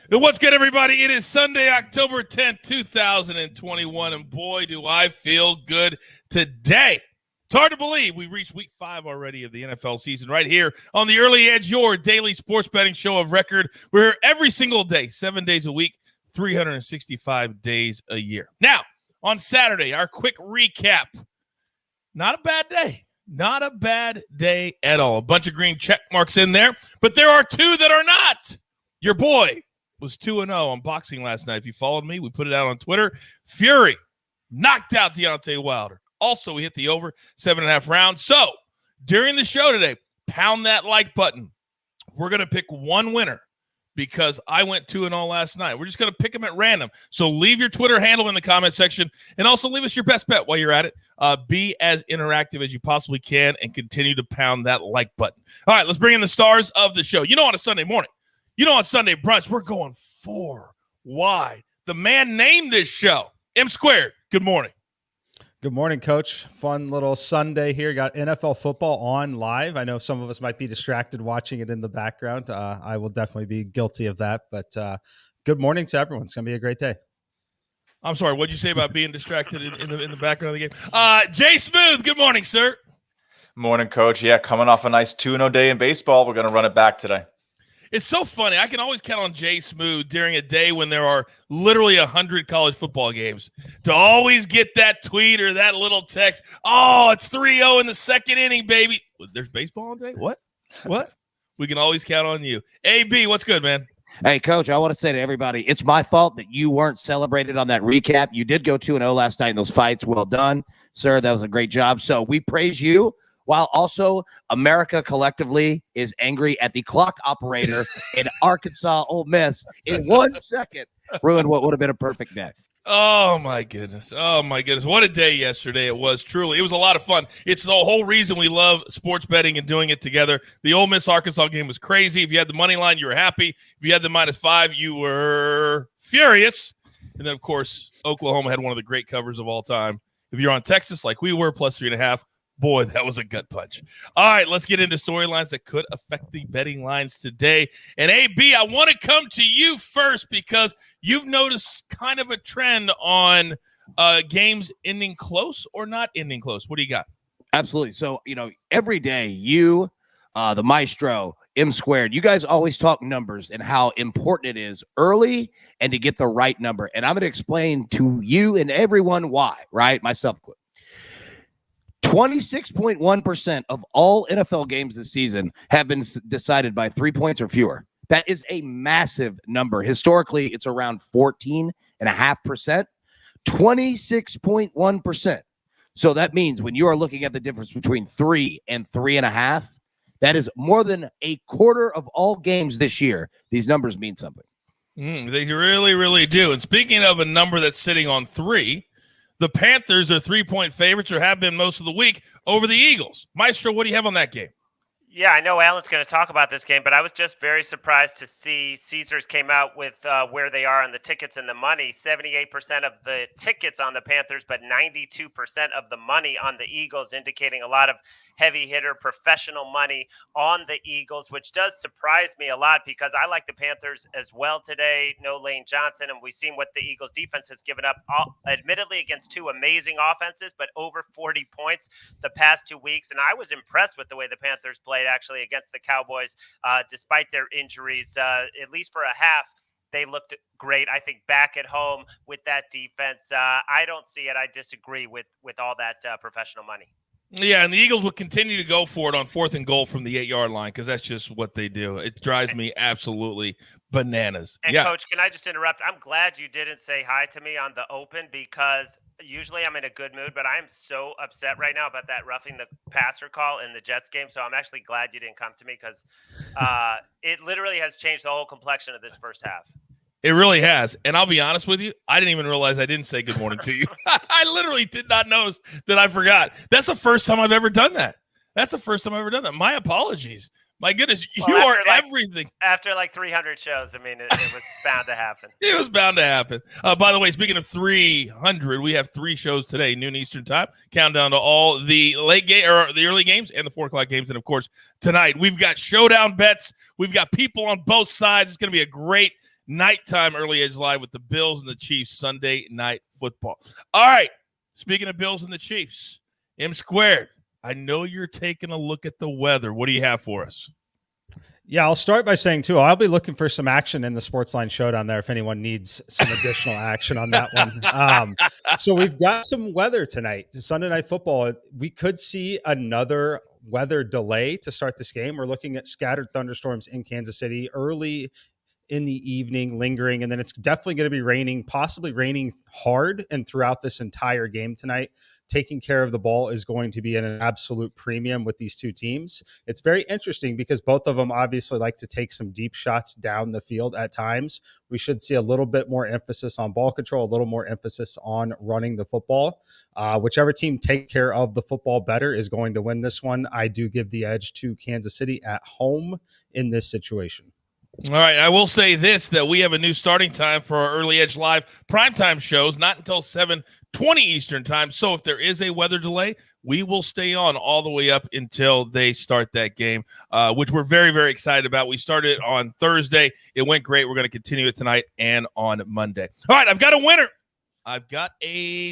What's good, everybody? It is Sunday, October 10th, 2021, and boy, do I feel good today. It's hard to believe we reached week 5 already of the NFL season right here on the Early Edge, your daily sports betting show of record. We're here every single day, 7 days a week, 365 days a year. Now, on Saturday, our quick recap. Not a bad day. Not a bad day at all. A bunch of green check marks in there, but there are two that are not. Your boy was 2-0 on boxing last night. If you followed me, we put it out on Twitter. Fury knocked out Deontay Wilder. Also, we hit the over 7.5 rounds. So, during the show today, pound that like button. We're going to pick one winner because I went 2-0 last night. We're just going to pick them at random. So, leave your Twitter handle in the comment section and also leave us your best bet while you're at it. Be as interactive as you possibly can and continue to pound that like button. All right, let's bring in the stars of the show. On a Sunday morning, on Sunday brunch, we're going 4 wide. The man named this show, M Squared. Good morning. Good morning, Coach. Fun little Sunday here. Got NFL football on live. I know some of us might be distracted watching it in the background. I will definitely be guilty of that. But good morning to everyone. It's going to be a great day. I'm sorry. What'd you say about being distracted in the background of the game? Jay Smooth. Good morning, sir. Morning, Coach. Yeah, coming off a nice 2-0 day in baseball. We're going to run it back today. It's so funny. I can always count on Jay Smooth during a day when there are literally 100 college football games to always get that tweet or that little text. Oh, it's 3-0 in the second inning, baby. There's baseball all day? What? We can always count on you. AB, what's good, man? Hey, Coach, I want to say to everybody, it's my fault that you weren't celebrated on that recap. You did go 2-0 last night in those fights. Well done, sir. That was a great job. So we praise you. While also America collectively is angry at the clock operator in Arkansas Ole Miss in 1 second ruined what would have been a perfect day. Oh, my goodness. What a day yesterday it was, truly. It was a lot of fun. It's the whole reason we love sports betting and doing it together. The Ole Miss-Arkansas game was crazy. If you had the money line, you were happy. If you had the -5, you were furious. And then, of course, Oklahoma had one of the great covers of all time. If you're on Texas like we were, +3.5, boy, that was a gut punch. All right, let's get into storylines that could affect the betting lines today. And AB, I want to come to you first because you've noticed kind of a trend on games ending close or not ending close. What do you got? Absolutely. So, every day you, the maestro, M Squared, you guys always talk numbers and how important it is early and to get the right number. And I'm going to explain to you and everyone why, right? Myself included. 26.1% of all NFL games this season have been decided by 3 points or fewer. That is a massive number. Historically, it's around 14.5%. 26.1%. So that means when you are looking at the difference between 3 and 3.5, that is more than a quarter of all games this year. These numbers mean something. They really, really do. And speaking of a number that's sitting on 3, the Panthers are 3-point favorites or have been most of the week over the Eagles. Maestro, what do you have on that game? Yeah, I know Allan's going to talk about this game, but I was just very surprised to see Caesars came out with where they are on the tickets and the money. 78% of the tickets on the Panthers, but 92% of the money on the Eagles, indicating a lot of heavy hitter professional money on the Eagles, which does surprise me a lot because I like the Panthers as well today. No Lane Johnson, and we've seen what the Eagles defense has given up, admittedly against 2 amazing offenses, but over 40 points the past 2 weeks. And I was impressed with the way the Panthers played actually against the Cowboys, despite their injuries, at least for a half. They looked great. I think back at home with that defense, I don't see it. I disagree with all that professional money. Yeah, and the Eagles will continue to go for it on 4th and goal from the 8-yard line because that's just what they do. It drives me absolutely bananas. And, Coach, can I just interrupt? I'm glad you didn't say hi to me on the open because usually I'm in a good mood, but I'm so upset right now about that roughing the passer call in the Jets game. So I'm actually glad you didn't come to me because it literally has changed the whole complexion of this first half. It really has. And I'll be honest with you, I didn't even realize I didn't say good morning to you. I literally did not notice that I forgot. That's the first time I've ever done that. My apologies. My goodness, you are everything. After like 300 shows, I mean, it was bound to happen. It was bound to happen. By the way, speaking of 300, we have 3 shows today, noon Eastern time. Countdown to all the late game or the early games and the 4 o'clock games, and of course tonight we've got showdown bets. We've got people on both sides. It's going to be a great nighttime Early Edge Live with the Bills and the Chiefs Sunday Night Football. All right, speaking of Bills and the Chiefs, M Squared, I know you're taking a look at the weather. What do you have for us? Yeah, I'll start by saying, too, I'll be looking for some action in the SportsLine showdown there if anyone needs some additional action on that one. So we've got some weather tonight. Sunday Night Football, we could see another weather delay to start this game. We're looking at scattered thunderstorms in Kansas City early in the evening, lingering, and then it's definitely going to be raining, possibly raining hard and throughout this entire game tonight. Taking care of the ball is going to be an absolute premium with these two teams. It's very interesting because both of them obviously like to take some deep shots down the field at times. We should see a little bit more emphasis on ball control, a little more emphasis on running the football. Whichever team take care of the football better is going to win this one. I do give the edge to Kansas City at home in this situation. All right, I will say this, that we have a new starting time for our Early Edge Live primetime shows, not until 7:20 Eastern time. So if there is a weather delay, we will stay on all the way up until they start that game, which we're very, very excited about. We started on Thursday. It went great. We're going to continue it tonight and on Monday. All right, I've got a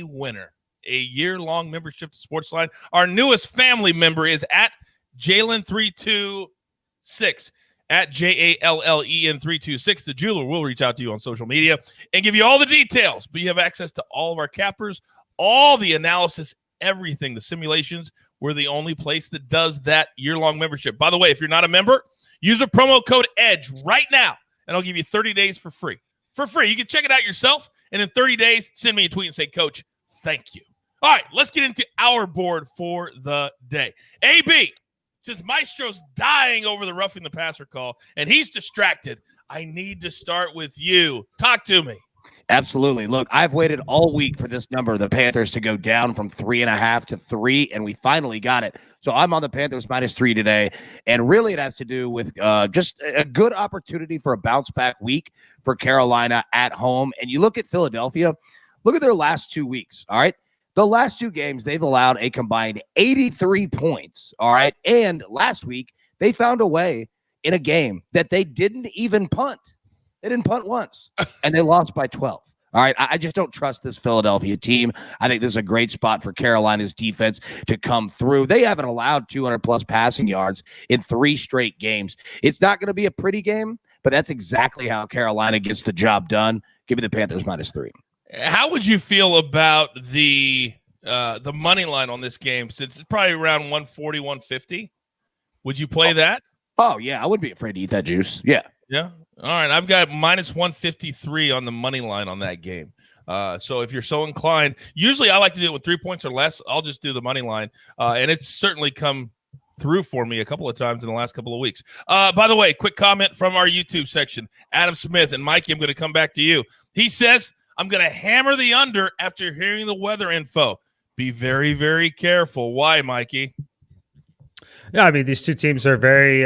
winner. A year-long membership to SportsLine. Our newest family member is at Jalen326. At JALLEN326. The jeweler will reach out to you on social media and give you all the details, but you have access to all of our cappers, all the analysis, everything, the simulations. We're the only place that does that year-long membership. By the way, if you're not a member, use a promo code EDGE right now, and I'll give you 30 days for free. For free. You can check it out yourself, and in 30 days, send me a tweet and say, Coach, thank you. All right, let's get into our board for the day. AB. Since Maestro's dying over the roughing the passer call and he's distracted, I need to start with you. Talk to me. Absolutely. Look, I've waited all week for this number of the Panthers to go down from 3.5 to 3, and we finally got it. So I'm on the Panthers -3 today, and really it has to do with just a good opportunity for a bounce-back week for Carolina at home. And you look at Philadelphia, look at their last 2 weeks, all right? The last 2 games, they've allowed a combined 83 points, all right? And last week, they found a way in a game that they didn't even punt. They didn't punt once, and they lost by 12. All right, I just don't trust this Philadelphia team. I think this is a great spot for Carolina's defense to come through. They haven't allowed 200-plus passing yards in 3 straight games. It's not going to be a pretty game, but that's exactly how Carolina gets the job done. Give me the Panthers -3. How would you feel about the money line on this game, since it's probably around 140, 150? Would you play that? Oh, yeah. I wouldn't be afraid to eat that juice. Yeah. Yeah. All right. I've got -153 on the money line on that game. So if you're so inclined, usually I like to do it with 3 points or less. I'll just do the money line. And it's certainly come through for me a couple of times in the last couple of weeks. By the way, quick comment from our YouTube section. Adam Smith and Mikey, I'm going to come back to you. He says, I'm going to hammer the under after hearing the weather info. Be very, very careful. Why, Mikey? Yeah, I mean, these two teams are very,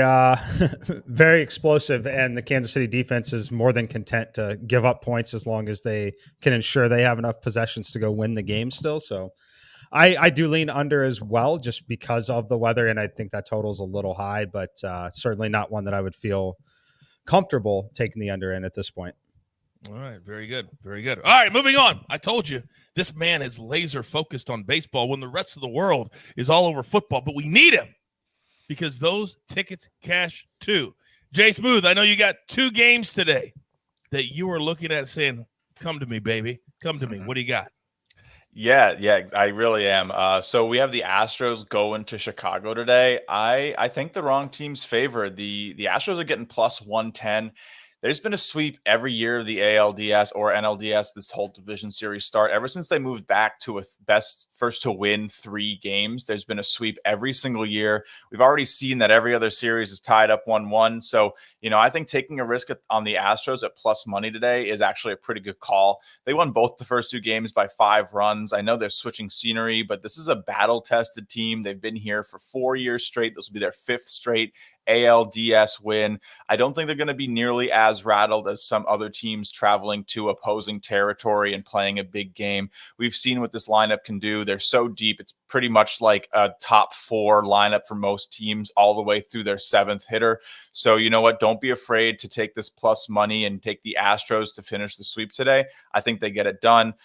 very explosive, and the Kansas City defense is more than content to give up points as long as they can ensure they have enough possessions to go win the game still. So I do lean under as well just because of the weather, and I think that total is a little high, but certainly not one that I would feel comfortable taking the under in at this point. All right, very good, very good. All right, moving on. I told you, this man is laser focused on baseball when the rest of the world is all over football, but we need him because those tickets cash too. Jay Smooth, I know you got 2 games today that you are looking at saying, come to me, baby. Come to me. What do you got? Yeah, I really am. So we have the Astros going to Chicago today. I think the wrong team's favored. The Astros are getting +110. There's been a sweep every year of the ALDS or NLDS, this whole division series start. Ever since they moved back to a best first to win 3 games, there's been a sweep every single year. We've already seen that every other series is tied up 1-1. So, I think taking a risk on the Astros at plus money today is actually a pretty good call. They won both the first 2 games by 5 runs. I know they're switching scenery, but this is a battle-tested team. They've been here for 4 years straight. This will be their 5th straight ALDS win. I don't think they're going to be nearly as rattled as some other teams traveling to opposing territory and playing a big game. We've seen what this lineup can do. They're so deep. It's pretty much like a top 4 lineup for most teams all the way through their 7th hitter. So you know what? Don't don't be afraid to take this plus money and take the Astros to finish the sweep today. I think they get it done.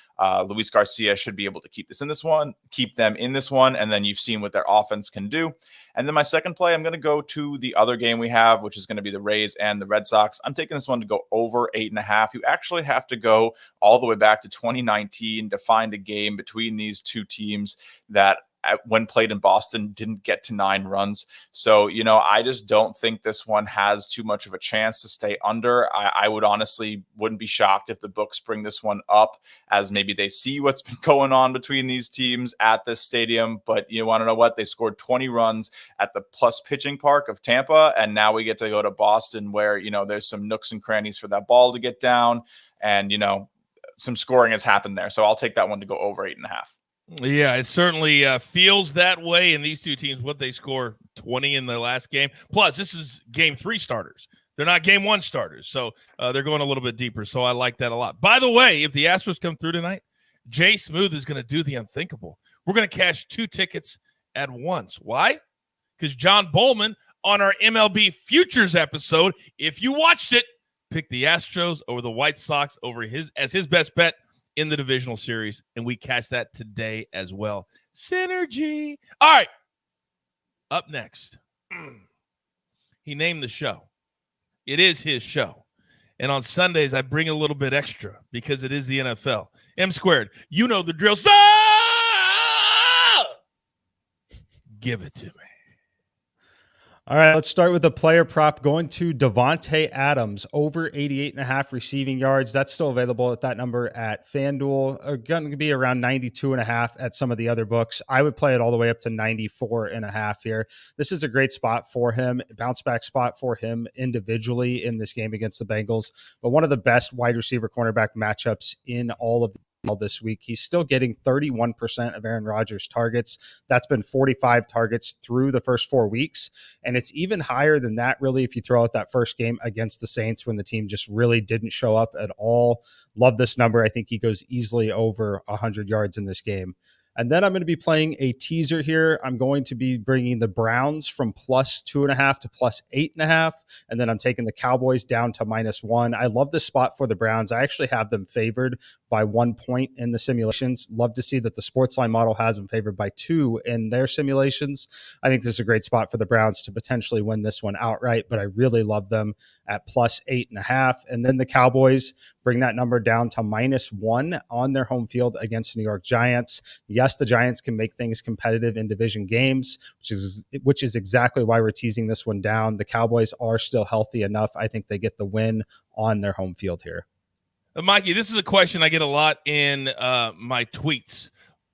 Luis Garcia should be able to keep them in this one. And then you've seen what their offense can do. And then my second play, I'm going to go to the other game we have, which is going to be the Rays and the Red Sox. I'm taking this one to go over 8.5. You actually have to go all the way back to 2019 to find a game between these two teams that when played in Boston didn't get to 9 runs. So, I just don't think this one has too much of a chance to stay under. I would honestly wouldn't be shocked if the books bring this one up, as maybe they see what's been going on between these teams at this stadium. But you want to know what? They scored 20 runs at the Plus Pitching Park of Tampa. And now we get to go to Boston where, there's some nooks and crannies for that ball to get down. And, some scoring has happened there. So I'll take that one to go over 8.5. Yeah, it certainly feels that way. And these two teams, what they score 20 in the last game. Plus, this is game 3 starters. They're not game 1 starters. So they're going a little bit deeper. So I like that a lot. By the way, if the Astros come through tonight, Jay Smooth is going to do the unthinkable. We're going to cash 2 tickets at once. Why? Because John Bowman on our MLB Futures episode, if you watched it, picked the Astros over the White Sox as his best bet in the divisional series, and we catch that today as well. Synergy. All right. Up next, he named the show. It is his show. And on Sundays, I bring a little bit extra because it is the NFL. M squared. You know the drill. So give it to me. All right, let's start with the player prop going to Devontae Adams, over 88.5 receiving yards. That's still available at that number at FanDuel. Going to be around 92.5 at some of the other books. I would play it all the way up to 94.5 here. This is a great spot for him, bounce back spot for him individually in this game against the Bengals, but one of the best wide receiver cornerback matchups in all of this week. He's still getting 31% of Aaron Rodgers' targets. That's been 45 targets through the first 4 weeks. And it's even higher than that, really, if you throw out that first game against the Saints when the team just really didn't show up at all. Love this number. I think he goes easily over 100 yards in this game. And then I'm going to be playing a teaser here. I'm going to be bringing the Browns from plus 2.5 to plus 8.5. And then I'm taking the Cowboys down to -1. I love this spot for the Browns. I actually have them favored by 1 point in the simulations. Love to see that the SportsLine model has them favored by 2 in their simulations. I think this is a great spot for the Browns to potentially win this one outright, but I really love them at plus 8.5. And then the Cowboys bring that number down to -1 on their home field against the New York Giants. Yes, the Giants can make things competitive in division games, which is exactly why we're teasing this one down. The Cowboys are still healthy enough. I think they get the win on their home field here. Mikey, this is a question I get a lot in my tweets,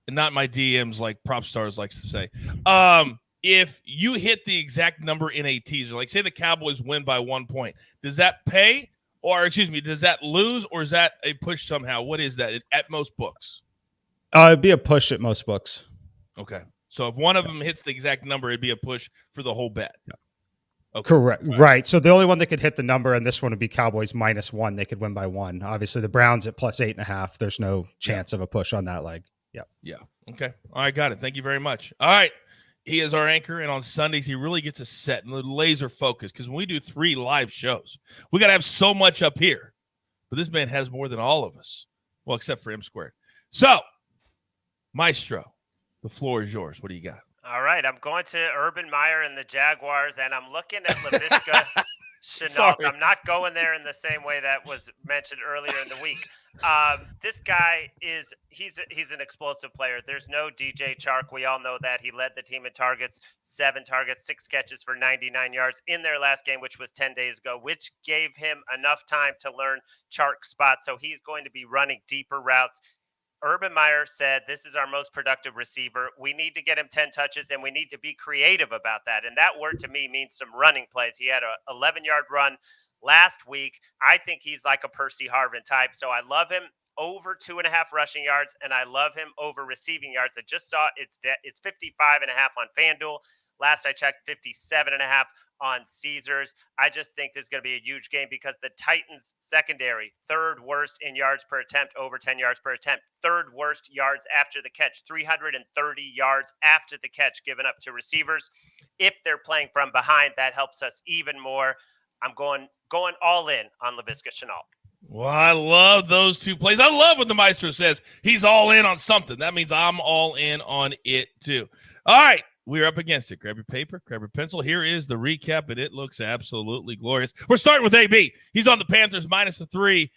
not my DMs like Prop Stars likes to say. If you hit the exact number in a teaser, like say the Cowboys win by 1 point, does that pay? Or, excuse me, does that lose, or is that a push somehow? What is that at most books? It'd be a push at most books. Okay. So if one of them hits the exact number, it'd be a push for the whole bet. Yeah. Okay. Correct. Right. So the only one that could hit the number, and this one would be Cowboys -1. They could win by 1. Obviously, the Browns at plus 8.5. There's no chance of a push on that leg. Yeah. Yeah. Okay. All right. Got it. Thank you very much. All right. He is our anchor, and on Sundays, he really gets us set and laser focused because when we do 3 live shows, we got to have so much up here. But this man has more than all of us. Well, except for M squared. So, Maestro, the floor is yours. What do you got? All right, I'm going to Urban Meyer and the Jaguars, and I'm looking at LaVisca Chenault. I'm not going there in the same way that was mentioned earlier in the week. This guy he's an explosive player. There's no DJ Chark. We all know that. He led the team in targets, 7 targets, 6 catches for 99 yards in their last game, which was 10 days ago, which gave him enough time to learn Chark's spot. So he's going to be running deeper routes. Urban Meyer said, this is our most productive receiver. We need to get him 10 touches, and we need to be creative about that. And that word to me means some running plays. He had a 11-yard run last week. I think he's like a Percy Harvin type. So I love him over 2.5 rushing yards, and I love him over receiving yards. I just saw it's 55.5 on FanDuel. Last I checked, 57.5 on Caesars. I just think this is going to be a huge game because the Titans secondary, 3rd worst in yards per attempt, over 10 yards per attempt, 3rd worst yards after the catch, 330 yards after the catch given up to receivers. If they're playing from behind, that helps us even more. I'm going all in on Laviska Shenault. Well, I love those two plays. I love when the Maestro says he's all in on something. That means I'm all in on it too. All right, we're up against it. Grab your paper, grab your pencil. Here is the recap, and it looks absolutely glorious. We're starting with AB. He's on the Panthers -3.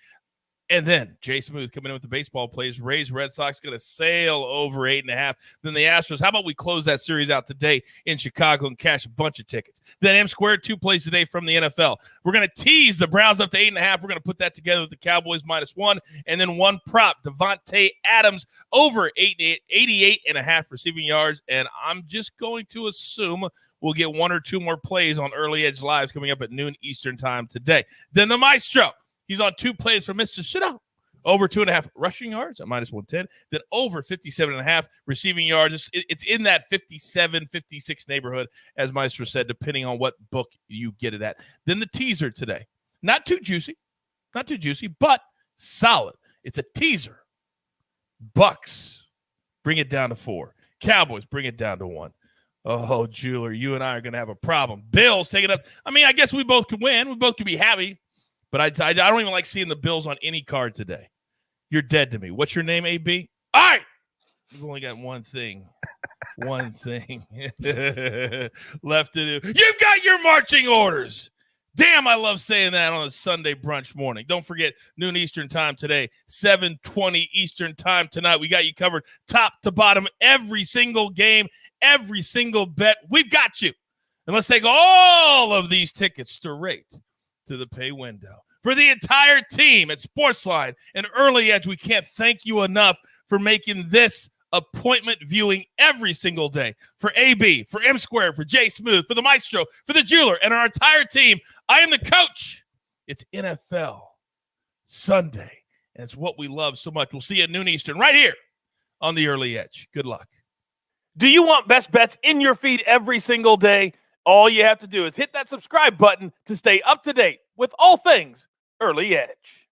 And then Jay Smooth coming in with the baseball plays. Rays, Red Sox going to sail over 8.5. Then the Astros. How about we close that series out today in Chicago and cash a bunch of tickets? Then M Squared, 2 plays today from the NFL. We're going to tease the Browns up to 8.5. We're going to put that together with the Cowboys -1. And then one prop, Devontae Adams over 88.5 receiving yards. And I'm just going to assume we'll get 1 or 2 more plays on Early Edge Lives coming up at noon Eastern time today. Then the Maestro. He's on 2 plays for Mr. Shenault. Over 2.5 rushing yards at -110. Then over 57.5 receiving yards. It's in that 57, 56 neighborhood, as Maestro said, depending on what book you get it at. Then the teaser today. Not too juicy, but solid. It's a teaser. Bucks, bring it down to 4. Cowboys, bring it down to 1. Oh, Jeweler, you and I are going to have a problem. Bills, take it up. I mean, I guess we both could win. We both could be happy. But I don't even like seeing the Bills on any card today. You're dead to me. What's your name, AB? All right. You've only got one thing left to do. You've got your marching orders. Damn, I love saying that on a Sunday brunch morning. Don't forget, noon Eastern time today, 7:20 Eastern time tonight. We got you covered top to bottom, every single game, every single bet. We've got you. And let's take all of these tickets straight to the pay window. For the entire team at SportsLine and Early Edge, we can't thank you enough for making this appointment viewing every single day. For AB, for M Squared, for Jay Smooth, for the Maestro, for the Jeweler, and our entire team, I am the coach. It's NFL Sunday, and it's what we love so much. We'll see you at noon Eastern right here on the Early Edge. Good luck. Do you want best bets in your feed every single day? All you have to do is hit that subscribe button to stay up to date with all things Early Edge.